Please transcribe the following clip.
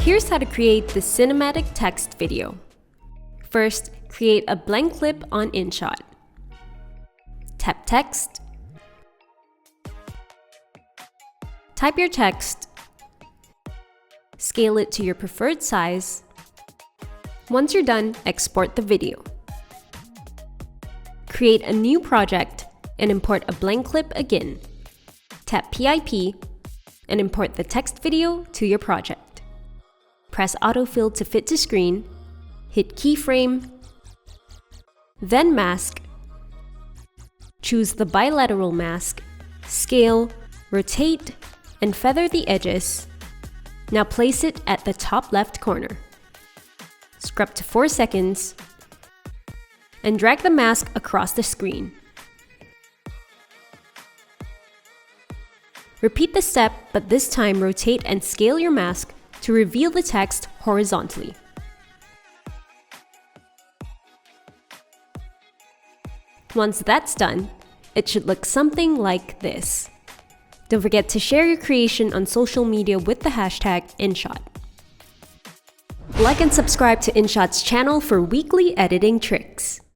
Here's how to create the cinematic text video. First, create a blank clip on InShot. Tap Text. Type your text. Scale it to your preferred size. Once you're done, export the video. Create a new project and import a blank clip again. Tap PIP and import the text video to your project. Press autofill to fit to screen, hit keyframe, then mask. Choose the bilateral mask, scale, rotate, and feather the edges. Now place it at the top left corner. Scrub to 4 seconds and drag the mask across the screen. Repeat the step, but this time rotate and scale your mask to reveal the text horizontally. Once that's done, it should look something like this. Don't forget to share your creation on social media with the hashtag InShot. Like and subscribe to InShot's channel for weekly editing tricks.